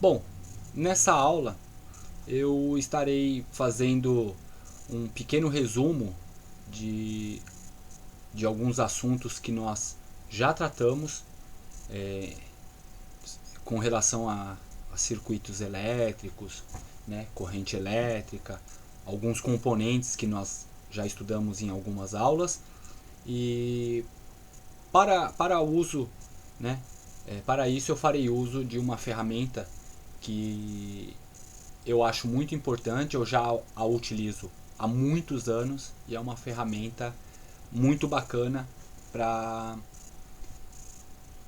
Bom, nessa aula eu estarei fazendo um pequeno resumo de, de alguns assuntos que nós já tratamos com relação a circuitos elétricos, né, corrente elétrica, alguns componentes que nós já estudamos em algumas aulas. E para uso, né, para isso eu farei uso de uma ferramenta que eu acho muito importante, eu já a utilizo há muitos anos e é uma ferramenta muito bacana para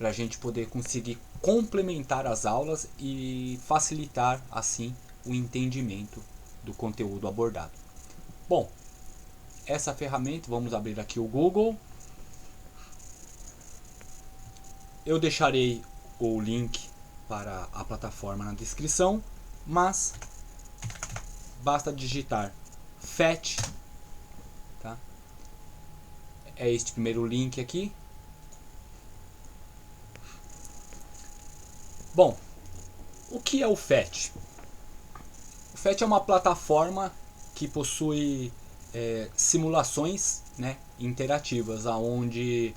a gente poder conseguir complementar as aulas e facilitar assim o entendimento do conteúdo abordado. Bom, essa ferramenta, vamos abrir aqui o Google. Eu deixarei o link para a plataforma na descrição, mas basta digitar FET, tá? É este primeiro link aqui. Bom, o que é o FET? O FET é uma plataforma que possui simulações, né, interativas, onde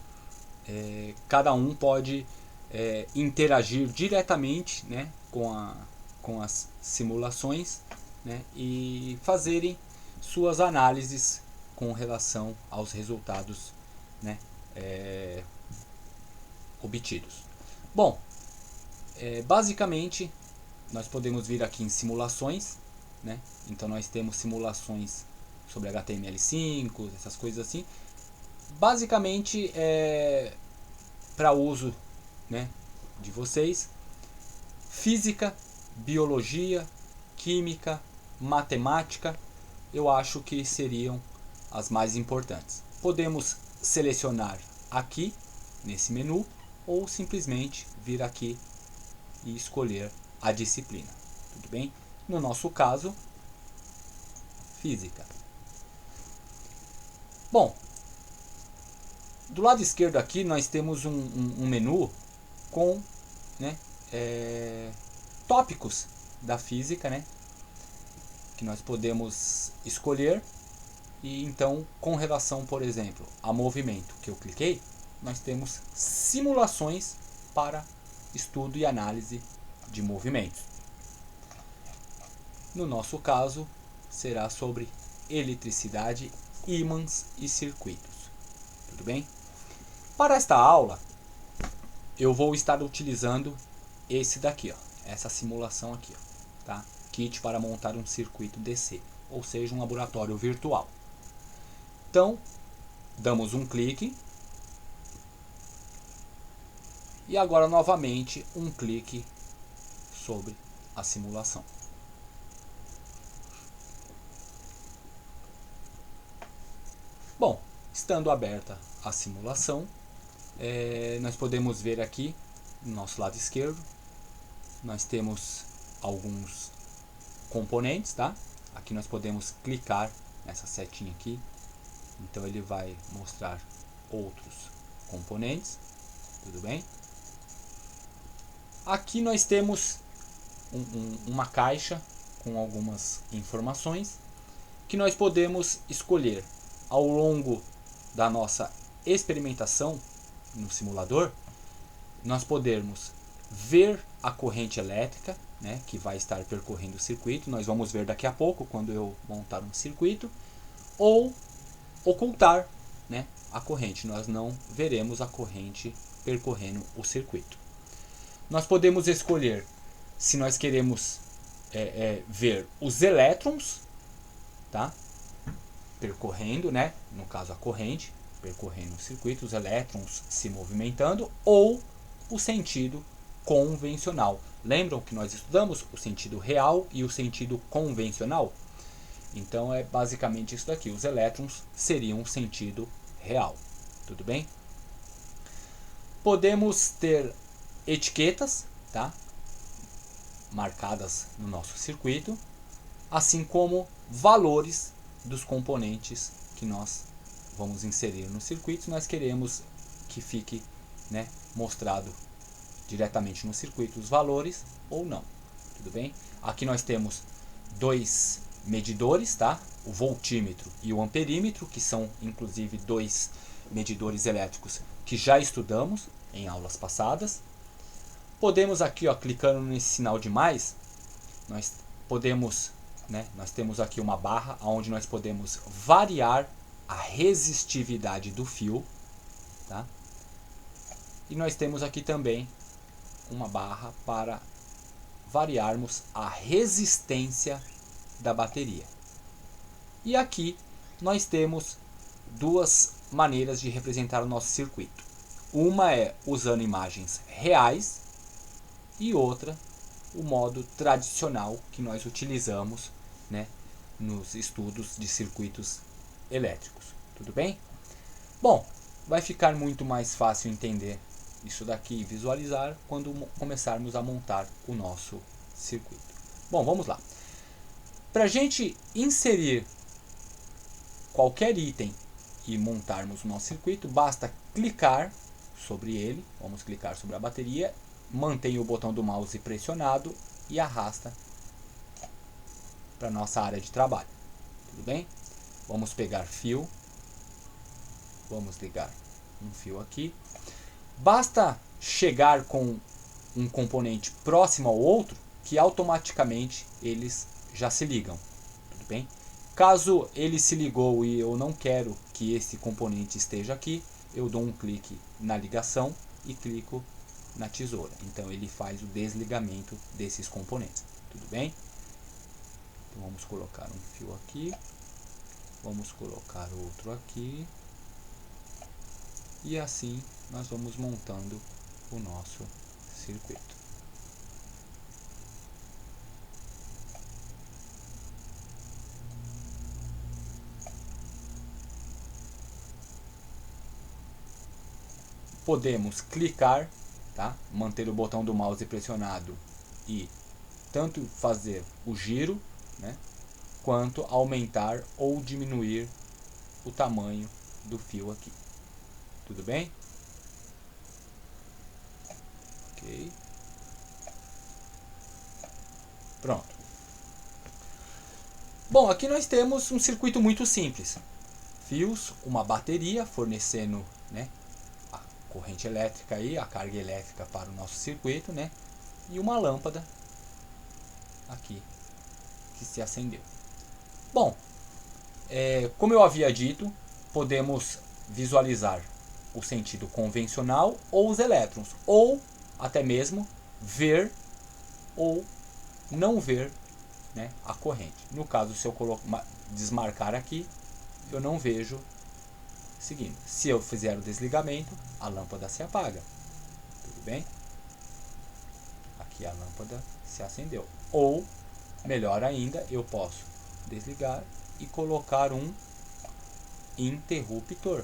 cada um pode interagir diretamente, né, com as simulações, né, e fazerem suas análises com relação aos resultados, né, obtidos. Bom, basicamente nós podemos vir aqui em simulações, né? Então nós temos simulações sobre HTML5, essas coisas assim. Basicamente para uso, né, de vocês, física, biologia, química, matemática, eu acho que seriam as mais importantes. Podemos selecionar aqui nesse menu ou simplesmente vir aqui e escolher a disciplina, tudo bem? No nosso caso, física. Bom, do lado esquerdo aqui nós temos um menu com, né, tópicos da física, né, que nós podemos escolher. E então, com relação, por exemplo, a movimento que eu cliquei, nós temos simulações para estudo e análise de movimentos. No nosso caso, será sobre eletricidade, ímãs e circuitos. Tudo bem? Para esta aula, eu vou estar utilizando esse daqui, ó, essa simulação aqui, ó, tá? Kit para montar um circuito DC, ou seja, um laboratório virtual. Então, damos um clique. E agora novamente um clique sobre a simulação. Bom, estando aberta a simulação, nós podemos ver aqui no nosso lado esquerdo, nós temos alguns componentes, tá? Aqui nós podemos clicar nessa setinha aqui, então ele vai mostrar outros componentes, tudo bem? Aqui nós temos uma caixa com algumas informações que nós podemos escolher ao longo da nossa experimentação no simulador. Nós podemos ver a corrente elétrica, né, que vai estar percorrendo o circuito. Nós vamos ver daqui a pouco quando eu montar um circuito. Ou ocultar, né, a corrente. Nós não veremos a corrente percorrendo o circuito. Nós podemos escolher se nós queremos ver os elétrons, tá, percorrendo, né, no caso a corrente percorrendo o circuito, os elétrons se movimentando, ou o sentido convencional. Lembram que nós estudamos o sentido real e o sentido convencional? Então é basicamente isso daqui. Os elétrons seriam o sentido real. Tudo bem? Podemos ter etiquetas, tá, marcadas no nosso circuito, assim como valores dos componentes que nós vamos inserir no circuito. Se nós queremos que fique, né, mostrado diretamente no circuito os valores ou não. tudo bem? Aqui nós temos dois medidores, tá? O voltímetro e o amperímetro, que são inclusive dois medidores elétricos que já estudamos em aulas passadas. Podemos aqui, ó, clicando nesse sinal de mais, nós podemos, nós temos aqui uma barra onde nós podemos variar a resistividade do fio, tá? E nós temos aqui também uma barra para variarmos a resistência da bateria. E aqui nós temos duas maneiras de representar o nosso circuito. Uma é usando imagens reais e outra o modo tradicional que nós utilizamos, nos estudos de circuitos elétricos. Tudo bem? Bom, vai ficar muito mais fácil entender isso daqui e visualizar quando começarmos a montar o nosso circuito. Bom, vamos lá. Para a gente inserir qualquer item e montarmos o nosso circuito, basta clicar sobre ele. Vamos clicar sobre a bateria, mantém o botão do mouse pressionado e arrasta para nossa área de trabalho. Tudo bem? Vamos pegar fio, vamos ligar um fio aqui. Basta chegar com um componente próximo ao outro que automaticamente eles já se ligam. Tudo bem? Caso ele se ligou e eu não quero que esse componente esteja aqui, eu dou um clique na ligação e clico na tesoura. Então ele faz o desligamento desses componentes. Tudo bem? Então vamos colocar um fio aqui. Vamos colocar outro aqui. E assim nós vamos montando o nosso circuito. Podemos clicar, tá? Manter o botão do mouse pressionado e tanto fazer o giro, quanto aumentar ou diminuir o tamanho do fio aqui. Tudo bem? Ok. Pronto. Bom, aqui nós temos um circuito muito simples. Fios, uma bateria fornecendo, a corrente elétrica aí, a carga elétrica para o nosso circuito, e uma lâmpada aqui que se acendeu. Bom, como eu havia dito, podemos visualizar o sentido convencional ou os elétrons, ou até mesmo ver ou não ver, a corrente. No caso, se eu desmarcar aqui, eu não vejo seguindo. Se eu fizer o desligamento, a lâmpada se apaga. Tudo bem? Aqui a lâmpada se acendeu. Ou, melhor ainda, eu posso desligar e colocar um interruptor.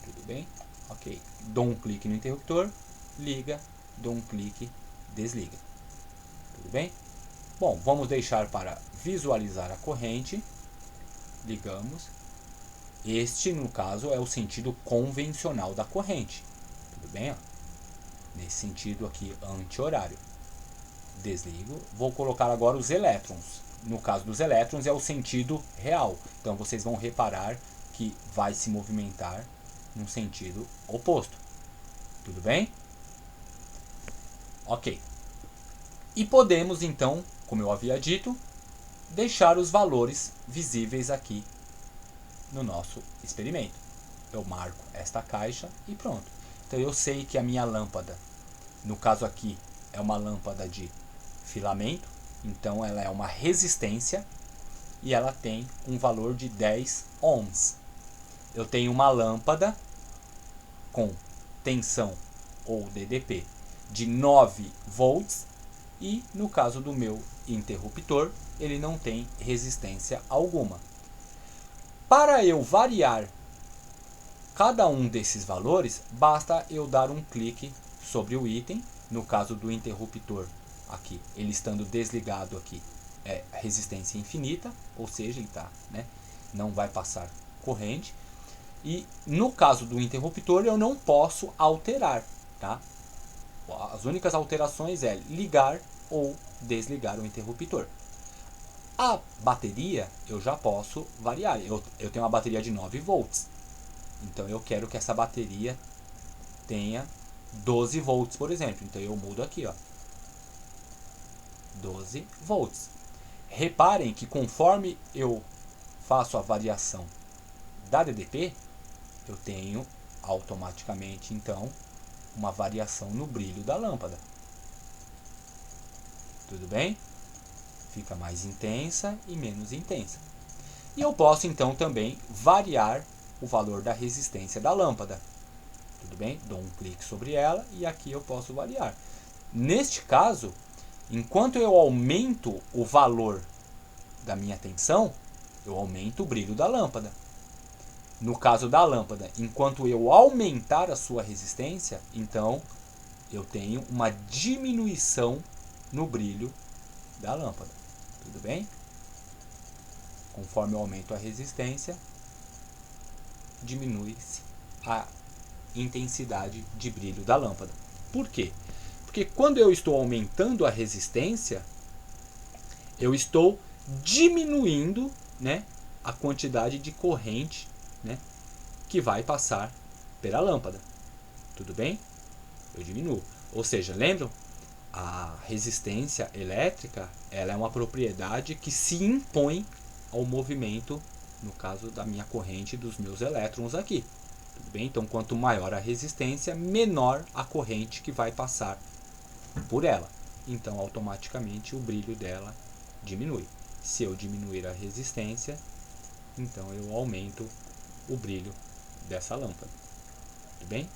Tudo bem? Ok. Dou um clique no interruptor, liga, dou um clique, desliga. Tudo bem? Bom, vamos deixar para visualizar a corrente. Ligamos. Este, no caso, é o sentido convencional da corrente. Tudo bem? Ó? Nesse sentido aqui, anti-horário. Desligo. Vou colocar agora os elétrons. No caso dos elétrons, é o sentido real. Então, vocês vão reparar que vai se movimentar no sentido oposto. Tudo bem? Ok. E podemos, então, como eu havia dito, deixar os valores visíveis aqui no nosso experimento. Eu marco esta caixa e pronto. Então eu sei que a minha lâmpada, no caso aqui, é uma lâmpada de filamento, então ela é uma resistência e ela tem um valor de 10 ohms. Eu tenho uma lâmpada com tensão ou DDP de 9 volts e no caso do meu interruptor, ele não tem resistência alguma. Para eu variar cada um desses valores, basta eu dar um clique sobre o item. No caso do interruptor, aqui, ele estando desligado aqui, é resistência infinita, ou seja, ele não vai passar corrente. E no caso do interruptor, eu não posso alterar, tá? As únicas alterações é ligar ou desligar o interruptor. A bateria eu já posso variar. Eu tenho uma bateria de 9 volts. Então eu quero que essa bateria tenha 12 volts, por exemplo. Então eu mudo aqui, ó. 12 volts. Reparem que conforme eu faço a variação da DDP, eu tenho automaticamente então uma variação no brilho da lâmpada. Tudo bem? Fica mais intensa e menos intensa. E eu posso então também variar o valor da resistência da lâmpada. Tudo bem? Dou um clique sobre ela e aqui eu posso variar. Neste caso, enquanto eu aumento o valor da minha tensão, eu aumento o brilho da lâmpada. No caso da lâmpada, enquanto eu aumentar a sua resistência, então eu tenho uma diminuição no brilho da lâmpada. Tudo bem? Conforme eu aumento a resistência, diminui-se a intensidade de brilho da lâmpada. Por quê? Porque quando eu estou aumentando a resistência, eu estou diminuindo, né, a quantidade de corrente, né, que vai passar pela lâmpada. Tudo bem? Eu diminuo. Ou seja, lembram? A resistência elétrica, ela é uma propriedade que se impõe ao movimento, no caso da minha corrente, dos meus elétrons aqui. Tudo bem? Então, quanto maior a resistência, menor a corrente que vai passar por ela. Então, automaticamente, o brilho dela diminui. Se eu diminuir a resistência, então eu aumento o brilho dessa lâmpada. Tudo bem?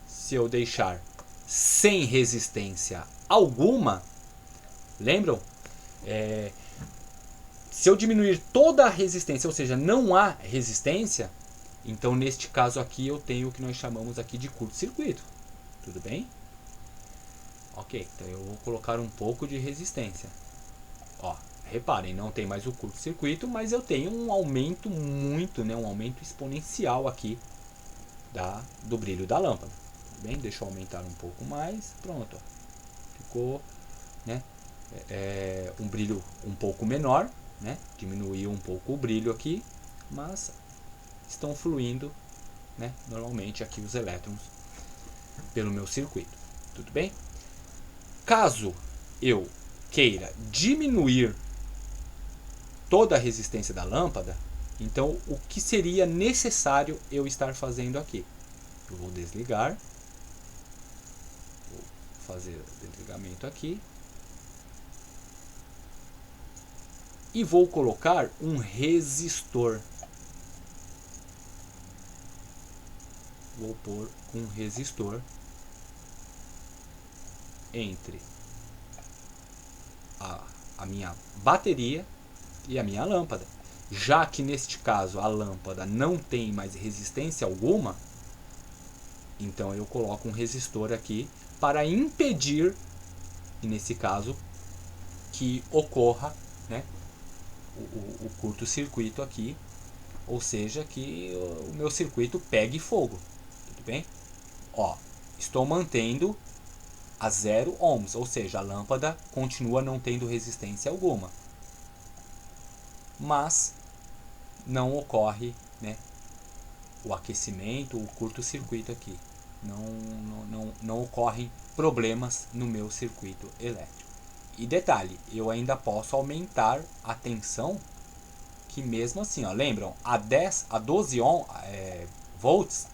Se eu deixar sem resistência alguma, lembram? Se eu diminuir toda a resistência, ou seja, não há resistência, então neste caso aqui eu tenho o que nós chamamos aqui de curto-circuito. Tudo bem? Ok, então eu vou colocar um pouco de resistência. Ó, reparem, não tem mais o curto-circuito, mas eu tenho um aumento um aumento exponencial aqui do brilho da lâmpada. Tudo bem? Deixa eu aumentar um pouco mais. Pronto, ó. Ficou, né, um brilho um pouco menor, né? Diminuiu um pouco o brilho aqui, mas estão fluindo, né, normalmente aqui os elétrons pelo meu circuito. Tudo bem? Caso eu queira diminuir toda a resistência da lâmpada, então o que seria necessário eu estar fazendo aqui? Eu vou desligar, vou fazer o desligamento aqui e vou colocar um resistor. Vou pôr um resistor entre a minha bateria e a minha lâmpada. Já que neste caso a lâmpada não tem mais resistência alguma, então eu coloco um resistor aqui para impedir, nesse caso, que ocorra, né, o curto-circuito aqui, ou seja, que o meu circuito pegue fogo. Tudo bem? Ó, estou mantendo a 0 ohms, ou seja, a lâmpada continua não tendo resistência alguma. Mas não ocorre, né, o aquecimento, o curto-circuito aqui. Não ocorrem problemas no meu circuito elétrico. E detalhe, eu ainda posso aumentar a tensão, que mesmo assim, ó, lembram, a 12 volts,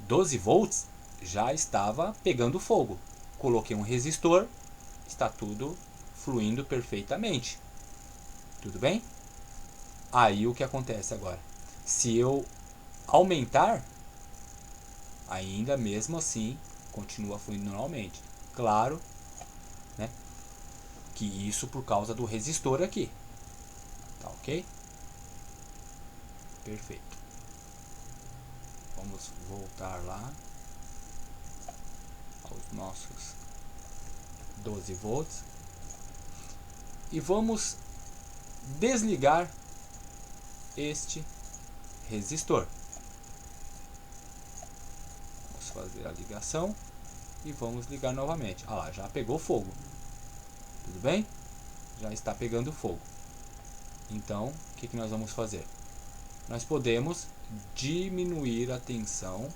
12 volts já estava pegando fogo. Coloquei um resistor, está tudo fluindo perfeitamente. Tudo bem? Aí o que acontece agora? Se eu aumentar, ainda mesmo assim continua fluindo normalmente. Claro, né, que isso por causa do resistor aqui. Tá ok? Perfeito. Vamos voltar lá aos nossos 12 volts e vamos desligar este resistor. Vamos fazer a ligação. e vamos ligar novamente. Ah lá, já pegou fogo. Tudo bem? Já está pegando fogo. Então, o que nós vamos fazer? Nós podemos diminuir a tensão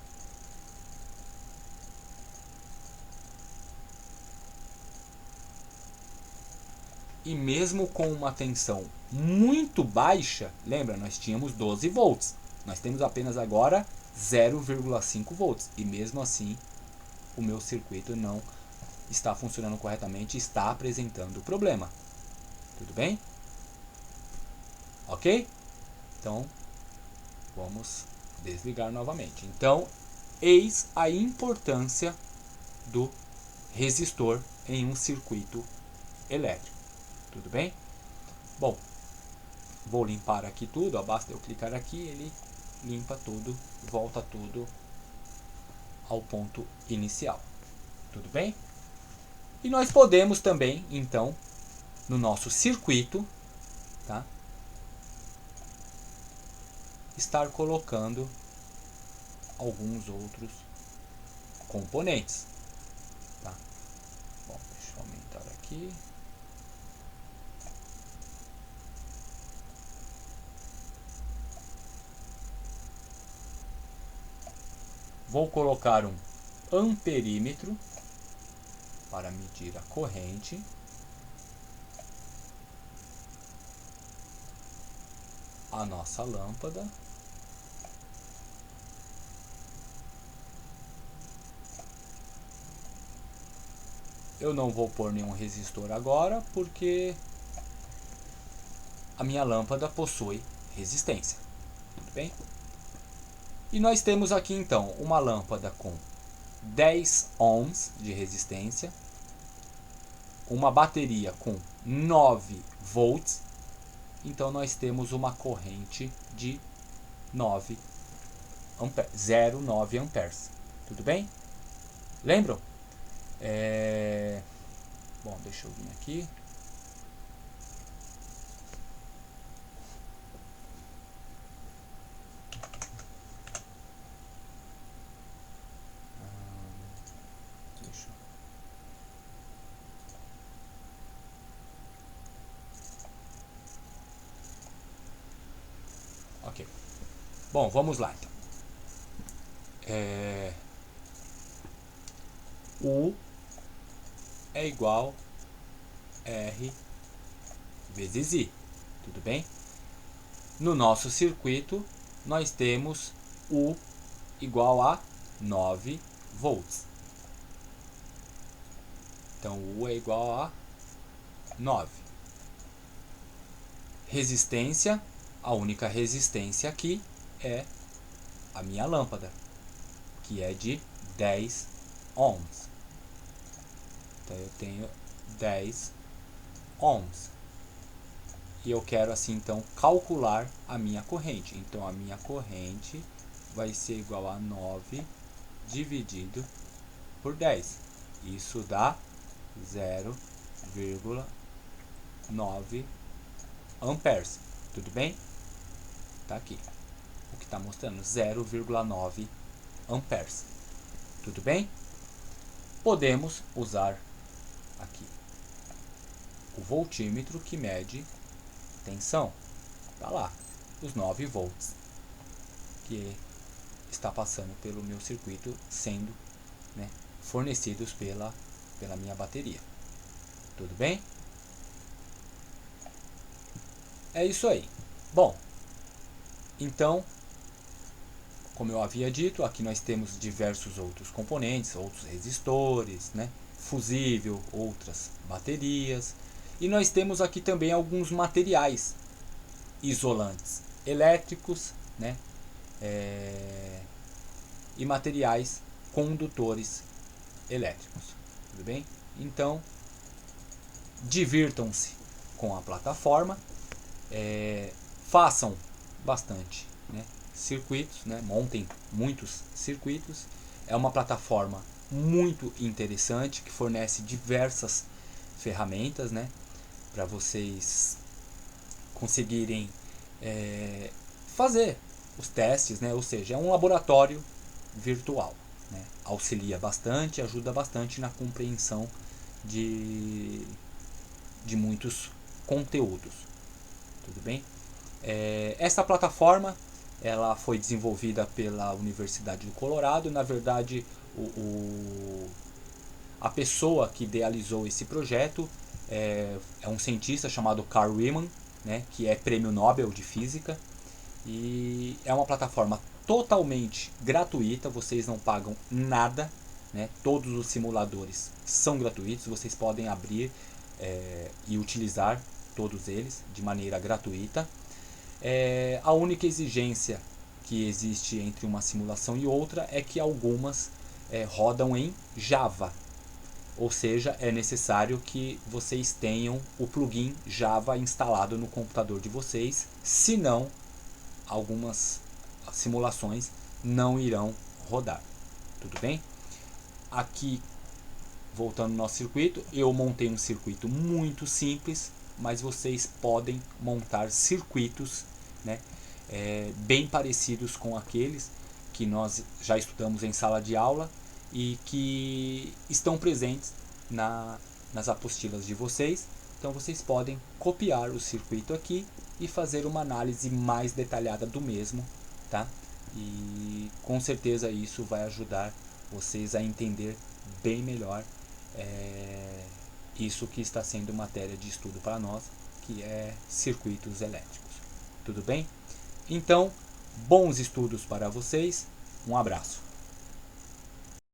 e mesmo com uma tensão muito baixa, lembra, nós tínhamos 12 volts. Nós temos apenas agora 0,5 volts e mesmo assim o meu circuito não está funcionando corretamente, está apresentando problema. Tudo bem? Ok? Então, vamos desligar novamente. Então, eis a importância do resistor em um circuito elétrico. Tudo bem? Bom, vou limpar aqui tudo, basta eu clicar aqui, ele limpa tudo, volta tudo ao ponto inicial. Tudo bem? E nós podemos também, então, no nosso circuito, tá, estar colocando alguns outros componentes. Tá? Bom, deixa eu aumentar aqui. Vou colocar um amperímetro para medir a corrente. A nossa lâmpada. Eu não vou pôr nenhum resistor agora, porque a minha lâmpada possui resistência. Tudo bem? E nós temos aqui então uma lâmpada com 10 ohms de resistência, uma bateria com 9 volts, então nós temos uma corrente de 9 amperes, 0,9 amperes. Tudo bem? Lembram? Bom, deixa eu vir aqui. Ok. Bom, vamos lá então. U é igual R vezes I. Tudo bem? No nosso circuito, nós temos U igual a 9 volts. Então, U é igual a 9. Resistência, a única resistência aqui é a minha lâmpada, que é de 10 ohms. Então, eu tenho 10 ohms. E eu quero assim então calcular a minha corrente. Então a minha corrente vai ser igual a 9 dividido por 10. Isso dá 0,9 amperes. Tudo bem? Tá aqui. O que está mostrando 0,9 amperes. Tudo bem? Podemos usar aqui o voltímetro que mede tensão. Tá lá, os 9 volts que está passando pelo meu circuito, sendo, né, fornecidos pela minha bateria. Tudo bem? É isso aí. Bom, então, como eu havia dito, aqui nós temos diversos outros componentes, outros resistores, né, fusível, outras baterias. E nós temos aqui também alguns materiais isolantes elétricos, né, e materiais condutores elétricos. Tudo bem? Então, divirtam-se com a plataforma, façam bastante, né, circuitos, né, montem muitos circuitos. É uma plataforma muito interessante que fornece diversas ferramentas, né, para vocês conseguirem fazer os testes, né, ou seja, é um laboratório virtual. né? Auxilia bastante, ajuda bastante na compreensão de muitos conteúdos. Tudo bem? Essa plataforma ela foi desenvolvida pela Universidade do Colorado. Na verdade, a pessoa que idealizou esse projeto é um cientista chamado Carl Riemann, né, que é prêmio Nobel de Física. E é uma plataforma totalmente gratuita, vocês não pagam nada, né? Todos os simuladores são gratuitos, vocês podem abrir e utilizar todos eles de maneira gratuita. A única exigência que existe entre uma simulação e outra é que algumas rodam em Java, ou seja, é necessário que vocês tenham o plugin Java instalado no computador de vocês, senão algumas simulações não irão rodar. Tudo bem? Aqui, voltando ao nosso circuito, eu montei um circuito muito simples, mas vocês podem montar circuitos, né, bem parecidos com aqueles que nós já estudamos em sala de aula e que estão presentes nas apostilas de vocês. Então vocês podem copiar o circuito aqui e fazer uma análise mais detalhada do mesmo, tá? E com certeza isso vai ajudar vocês a entender bem melhor isso que está sendo matéria de estudo para nós, que é circuitos elétricos. Tudo bem? Então, bons estudos para vocês. Um abraço.